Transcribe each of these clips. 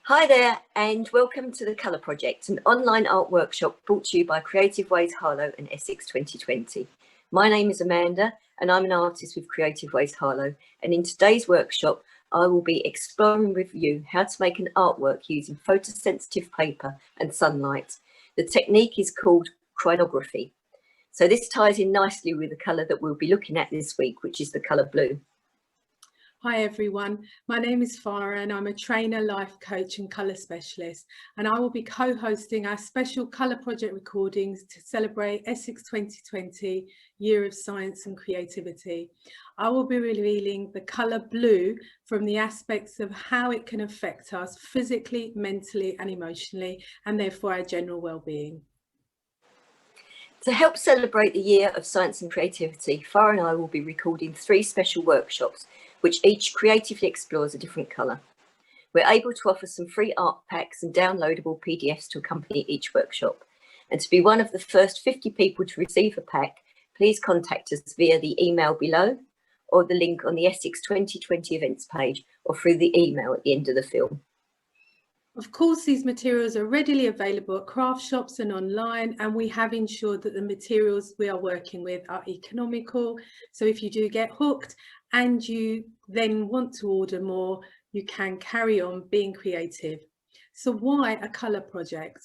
Hi there, and welcome to the Colour Project, an online art workshop brought to you by Creative Ways Harlow and Essex 2020. My name is Amanda, and I'm an artist with Creative Ways Harlow, and in today's workshop, I will be exploring with you how to make an artwork using photosensitive paper and sunlight. The technique is called crinography. So this ties in nicely with the colour that we'll be looking at this week, which is the colour blue. Hi everyone, my name is Farah and I'm a trainer, life coach and colour specialist, and I will be co-hosting our special colour project recordings to celebrate Essex 2020 Year of Science and Creativity. I will be revealing the colour blue from the aspects of how it can affect us physically, mentally and emotionally, and therefore our general well-being. To help celebrate the Year of Science and Creativity, Farah and I will be recording 3 special workshops, which each creatively explores a different colour. We're able to offer some free art packs and downloadable PDFs to accompany each workshop. And to be one of the first 50 people to receive a pack, please contact us via the email below or the link on the Essex 2020 events page or through the email at the end of the film. Of course, these materials are readily available at craft shops and online, and we have ensured that the materials we are working with are economical. So if you do get hooked and you then want to order more, you can carry on being creative. So why a colour project?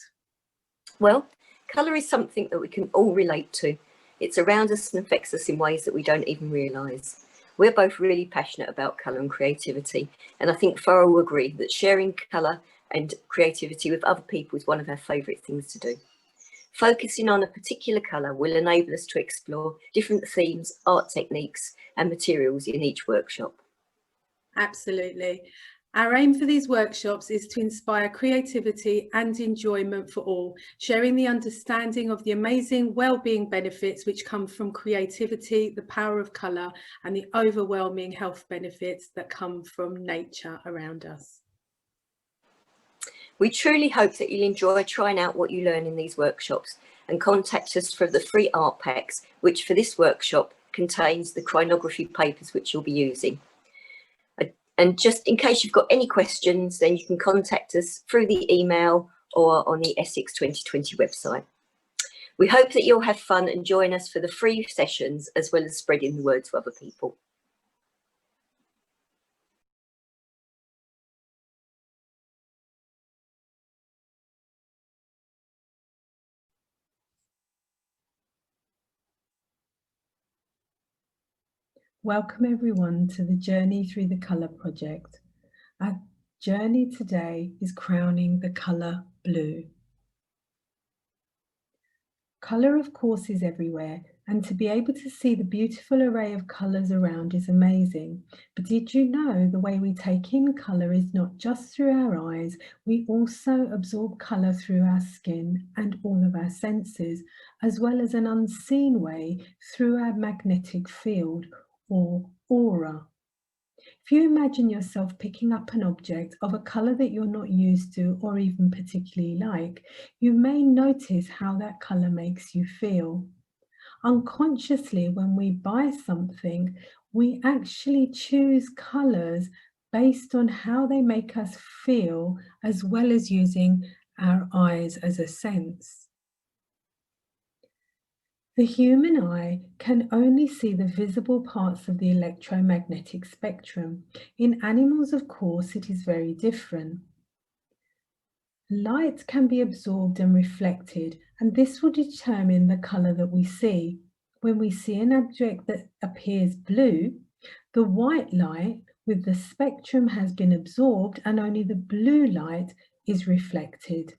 Well, colour is something that we can all relate to. It's around us and affects us in ways that we don't even realise. We're both really passionate about colour and creativity, and I think Farah will agree that sharing colour and creativity with other people is one of our favourite things to do. Focusing on a particular colour will enable us to explore different themes, art techniques and materials in each workshop. Absolutely. Our aim for these workshops is to inspire creativity and enjoyment for all, sharing the understanding of the amazing well-being benefits which come from creativity, the power of colour and the overwhelming health benefits that come from nature around us. We truly hope that you'll enjoy trying out what you learn in these workshops and contact us for the free art packs, which for this workshop contains the crinography papers which you'll be using. And just in case you've got any questions, then you can contact us through the email or on the Essex 2020 website. We hope that you'll have fun and join us for the free sessions as well as spreading the word to other people. Welcome everyone to the Journey Through the Colour Project. Our journey today is crowning the colour blue. Colour, of course, is everywhere, and to be able to see the beautiful array of colours around is amazing. But did you know the way we take in colour is not just through our eyes, we also absorb colour through our skin and all of our senses, as well as an unseen way through our magnetic field, or aura. If you imagine yourself picking up an object of a colour that you're not used to or even particularly like, you may notice how that colour makes you feel. Unconsciously, when we buy something, we actually choose colours based on how they make us feel, as well as using our eyes as a sense. The human eye can only see the visible parts of the electromagnetic spectrum. In animals, of course, it is very different. Light can be absorbed and reflected, and this will determine the colour that we see. When we see an object that appears blue, the white light with the spectrum has been absorbed and only the blue light is reflected.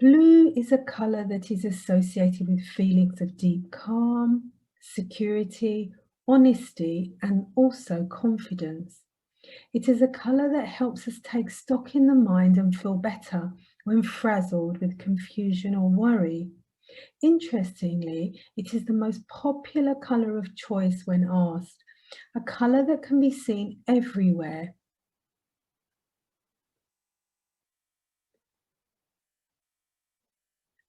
Blue is a colour that is associated with feelings of deep calm, security, honesty, and also confidence. It is a colour that helps us take stock in the mind and feel better when frazzled with confusion or worry. Interestingly, it is the most popular colour of choice when asked, a colour that can be seen everywhere.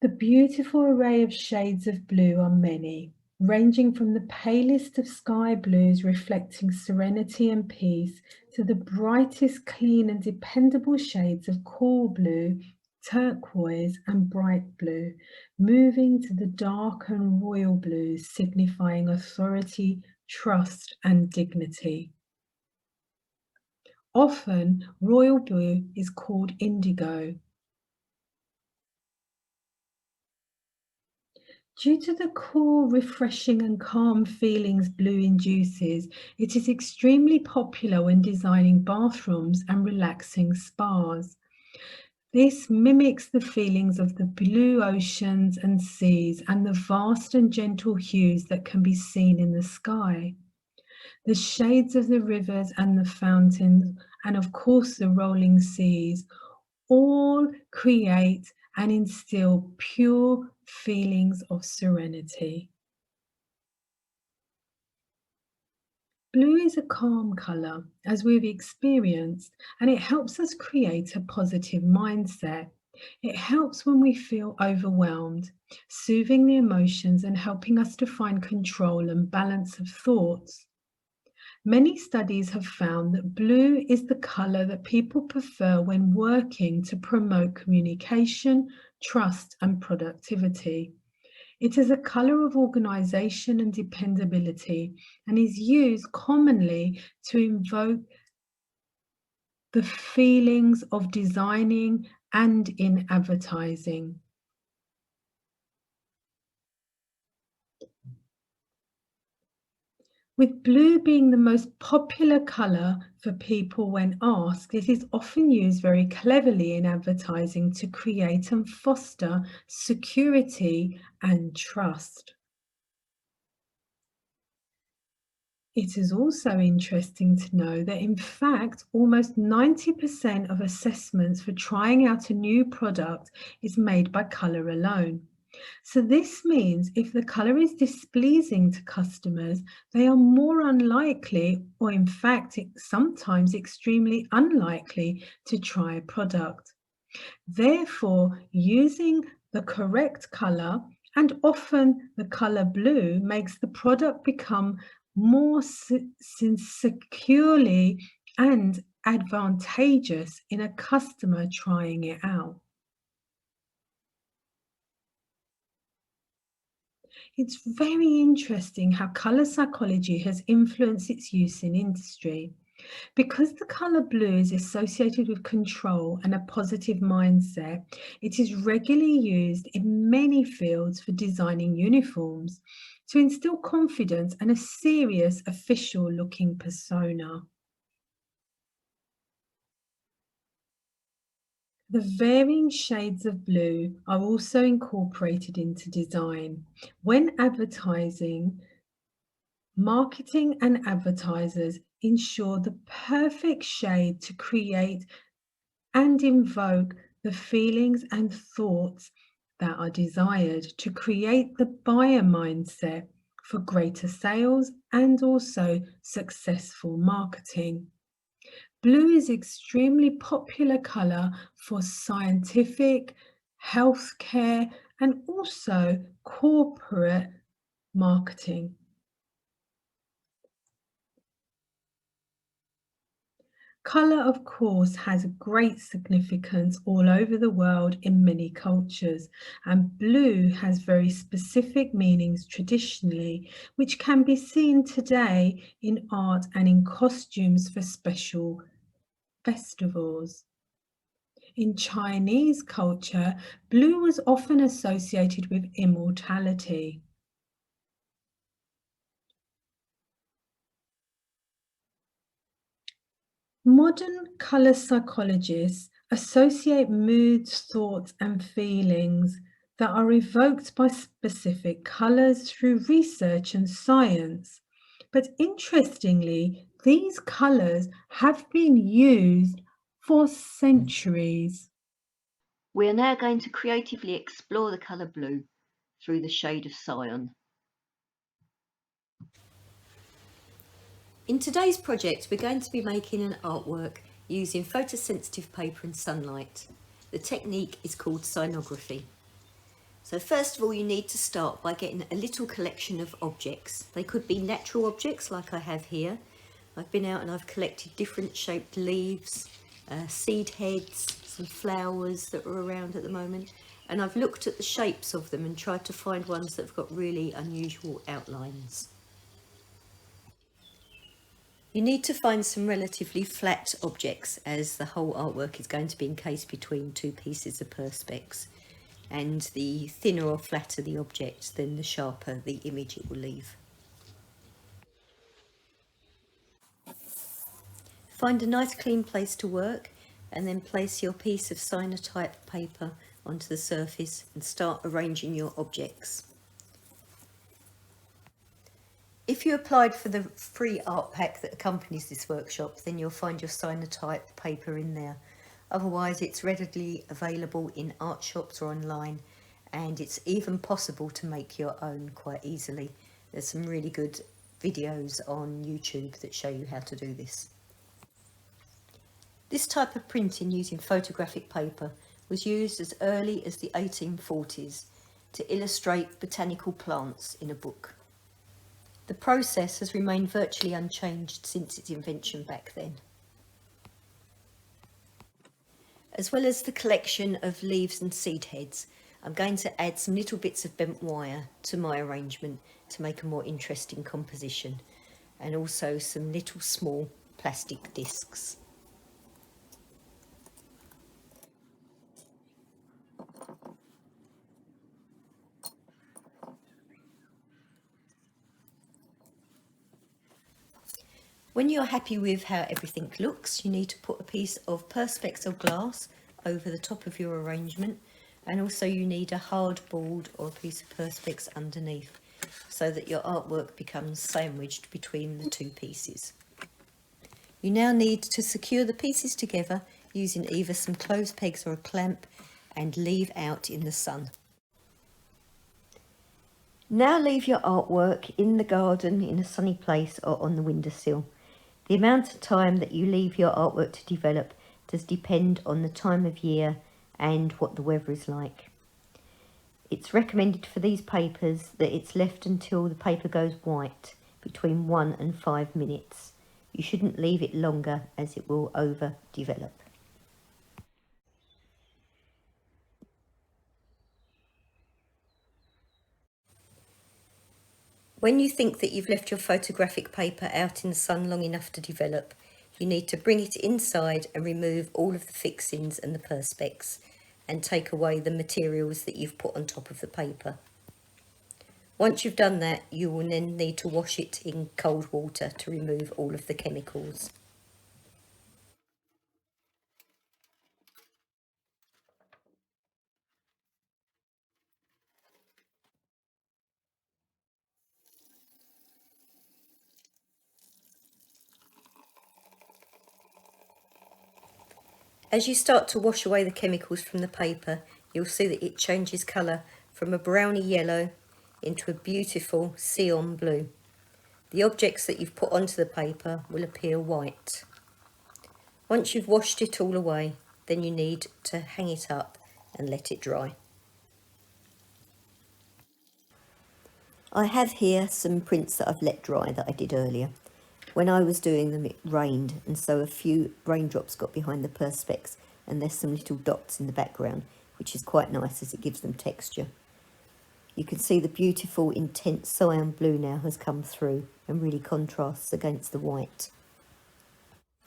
The beautiful array of shades of blue are many. ranging from the palest of sky blues reflecting serenity and peace to the brightest, clean and dependable shades of cool blue, turquoise and bright blue, moving to the dark and royal blues signifying authority, trust and dignity. Often, royal blue is called indigo. Due to the cool, refreshing and calm feelings blue induces, it is extremely popular when designing bathrooms and relaxing spas. This mimics the feelings of the blue oceans and seas and the vast and gentle hues that can be seen in the sky. The shades of the rivers and the fountains, and of course the rolling seas, all create and instill pure feelings of serenity. Blue is a calm colour, as we've experienced, and it helps us create a positive mindset. It helps when we feel overwhelmed, soothing the emotions and helping us to find control and balance of thoughts. Many studies have found that blue is the colour that people prefer when working to promote communication, trust and productivity. It is a colour of organisation and dependability and is used commonly to invoke the feelings of designing and in advertising. With blue being the most popular colour for people when asked, it is often used very cleverly in advertising to create and foster security and trust. It is also interesting to know that in fact, almost 90% of assessments for trying out a new product is made by colour alone. So this means if the colour is displeasing to customers, they are more unlikely, or in fact, sometimes extremely unlikely to try a product. Therefore, using the correct colour, and often the colour blue, makes the product become more securely and advantageous in a customer trying it out. It's very interesting how colour psychology has influenced its use in industry. Because the colour blue is associated with control and a positive mindset, it is regularly used in many fields for designing uniforms to instill confidence and a serious official-looking persona. The varying shades of blue are also incorporated into design. When advertising, marketing and advertisers ensure the perfect shade to create and invoke the feelings and thoughts that are desired to create the buyer mindset for greater sales and also successful marketing. Blue is an extremely popular colour for scientific, healthcare, and also corporate marketing. Colour, of course, has great significance all over the world in many cultures, and blue has very specific meanings traditionally, which can be seen today in art and in costumes for special festivals. In Chinese culture, blue was often associated with immortality. Modern colour psychologists associate moods, thoughts and feelings that are evoked by specific colours through research and science. But interestingly, these colours have been used for centuries. We are now going to creatively explore the colour blue through the shade of cyan. In today's project, we're going to be making an artwork using photosensitive paper and sunlight. The technique is called cyanography. So first of all, you need to start by getting a little collection of objects. They could be natural objects like I have here. I've been out and I've collected different shaped leaves, seed heads, some flowers that are around at the moment. And I've looked at the shapes of them and tried to find ones that have got really unusual outlines. You need to find some relatively flat objects, as the whole artwork is going to be encased between two pieces of perspex. And the thinner or flatter the object, then the sharper the image it will leave. Find a nice clean place to work and then place your piece of cyanotype paper onto the surface and start arranging your objects. If you applied for the free art pack that accompanies this workshop, then you'll find your cyanotype paper in there. Otherwise, it's readily available in art shops or online, and it's even possible to make your own quite easily. There's some really good videos on YouTube that show you how to do this. This type of printing using photographic paper was used as early as the 1840s to illustrate botanical plants in a book. The process has remained virtually unchanged since its invention back then. As well as the collection of leaves and seed heads, I'm going to add some little bits of bent wire to my arrangement to make a more interesting composition, and also some little small plastic discs. When you're happy with how everything looks, you need to put a piece of perspex or glass over the top of your arrangement, and also you need a hard board or a piece of perspex underneath so that your artwork becomes sandwiched between the two pieces. You now need to secure the pieces together using either some clothes pegs or a clamp and leave out in the sun. Now leave your artwork in the garden, in a sunny place, or on the windowsill. The amount of time that you leave your artwork to develop does depend on the time of year and what the weather is like. It's recommended for these papers that it's left until the paper goes white, between 1 and 5 minutes. You shouldn't leave it longer, as it will overdevelop. When you think that you've left your photographic paper out in the sun long enough to develop, you need to bring it inside and remove all of the fixings and the perspex and take away the materials that you've put on top of the paper. Once you've done that, you will then need to wash it in cold water to remove all of the chemicals. As you start to wash away the chemicals from the paper, you'll see that it changes colour from a browny yellow into a beautiful cyan blue. The objects that you've put onto the paper will appear white. Once you've washed it all away, then you need to hang it up and let it dry. I have here some prints that I've let dry that I did earlier. When I was doing them, it rained, and so a few raindrops got behind the perspex, and there's some little dots in the background, which is quite nice as it gives them texture. You can see the beautiful intense cyan blue now has come through and really contrasts against the white.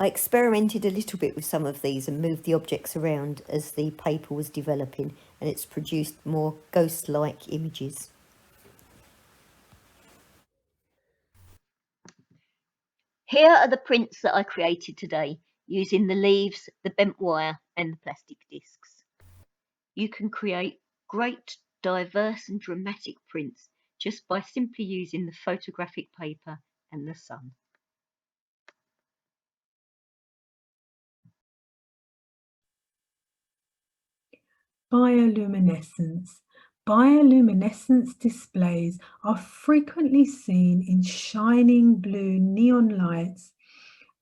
I experimented a little bit with some of these and moved the objects around as the paper was developing, and it's produced more ghost-like images. Here are the prints that I created today using the leaves, the bent wire and the plastic discs. You can create great, diverse and dramatic prints just by simply using the photographic paper and the sun. Bioluminescence. Bioluminescence displays are frequently seen in shining blue neon lights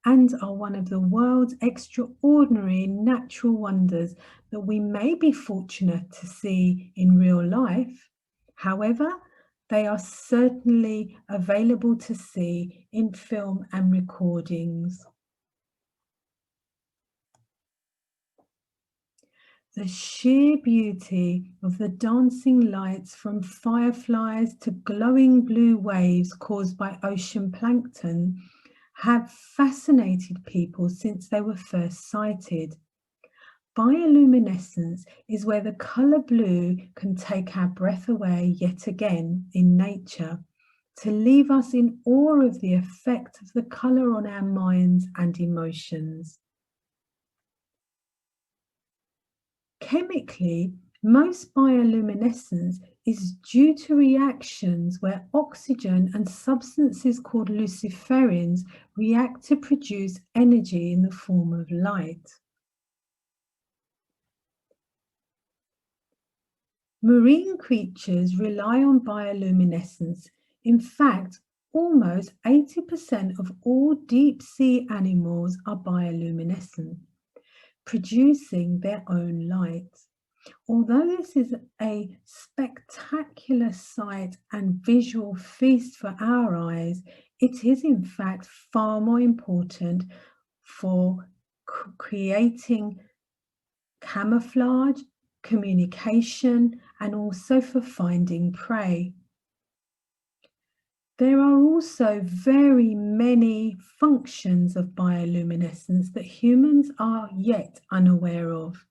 and are one of the world's extraordinary natural wonders that we may be fortunate to see in real life. However, they are certainly available to see in film and recordings. The sheer beauty of the dancing lights from fireflies to glowing blue waves caused by ocean plankton have fascinated people since they were first sighted. Bioluminescence is where the colour blue can take our breath away yet again in nature, to leave us in awe of the effect of the colour on our minds and emotions. Chemically, most bioluminescence is due to reactions where oxygen and substances called luciferins react to produce energy in the form of light. Marine creatures rely on bioluminescence. In fact, almost 80% of all deep sea animals are bioluminescent, producing their own light. Although this is a spectacular sight and visual feast for our eyes, it is in fact far more important for creating camouflage, communication, and also for finding prey. There are also very many functions of bioluminescence that humans are yet unaware of.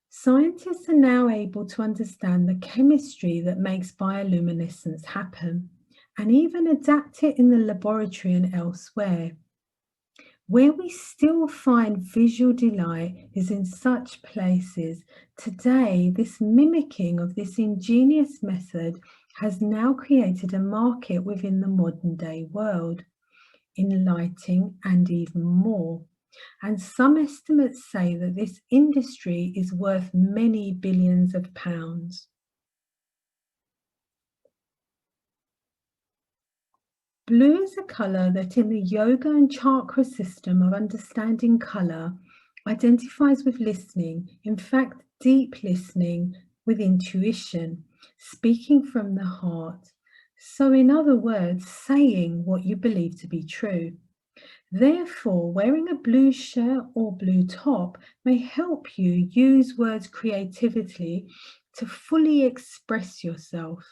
Scientists are now able to understand the chemistry that makes bioluminescence happen and even adapt it in the laboratory and elsewhere. Where we still find visual delight is in such places. Today, this mimicking of this ingenious method has now created a market within the modern day world, in lighting and even more. And some estimates say that this industry is worth many billions of pounds. Blue is a colour that in the yoga and chakra system of understanding colour identifies with listening, in fact, deep listening with intuition, speaking from the heart. So in other words, saying what you believe to be true. Therefore, wearing a blue shirt or blue top may help you use words creatively to fully express yourself.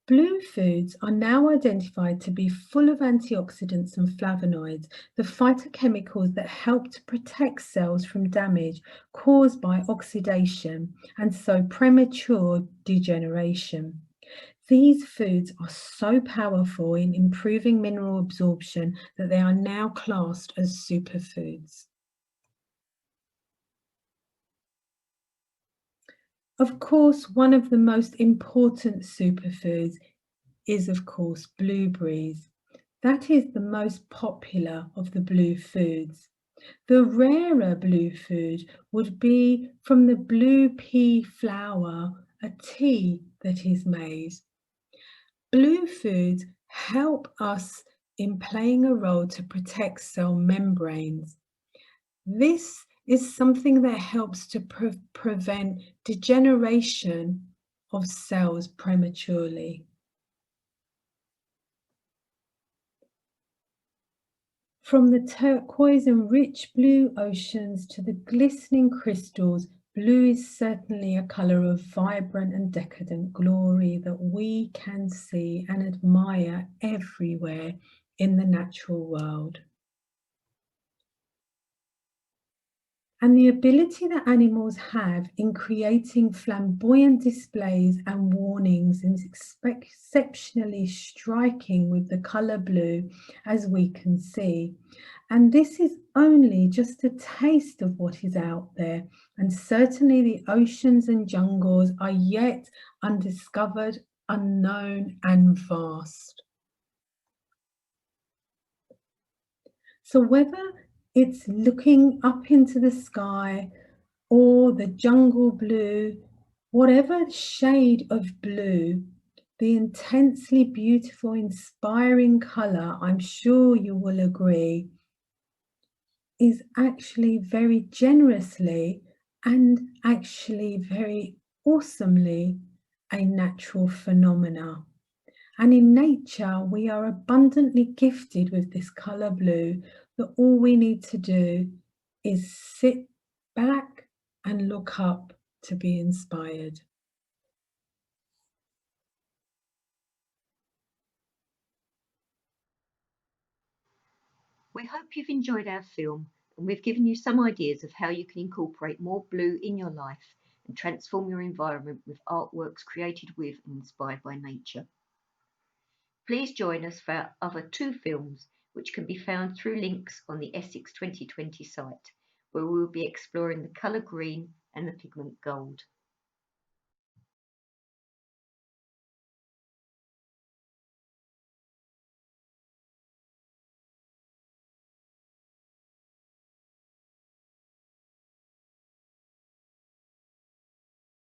Blue foods are now identified to be full of antioxidants and flavonoids, the phytochemicals that help to protect cells from damage caused by oxidation and so premature degeneration. These foods are so powerful in improving mineral absorption that they are now classed as superfoods. Of course, one of the most important superfoods is, of course, blueberries. That is the most popular of the blue foods. The rarer blue food would be from the blue pea flower, a tea that is made. Blue foods help us in playing a role to protect cell membranes. This is something that helps to prevent degeneration of cells prematurely. From the turquoise and rich blue oceans to the glistening crystals, blue is certainly a colour of vibrant and decadent glory that we can see and admire everywhere in the natural world. And the ability that animals have in creating flamboyant displays and warnings is exceptionally striking with the colour blue, as we can see. And this is only just a taste of what is out there. And certainly the oceans and jungles are yet undiscovered, unknown, and vast. So whether it's looking up into the sky or the jungle blue Whatever shade of blue, the intensely beautiful, inspiring colour, I'm sure you will agree, is actually very generously and actually very awesomely a natural phenomena. And in nature, we are abundantly gifted with this colour blue, that all we need to do is sit back and look up to be inspired. We hope you've enjoyed our film and we've given you some ideas of how you can incorporate more blue in your life and transform your environment with artworks created with and inspired by nature. Please join us for our other 2 films, which can be found through links on the Essex 2020 site, where we will be exploring the colour green and the pigment gold.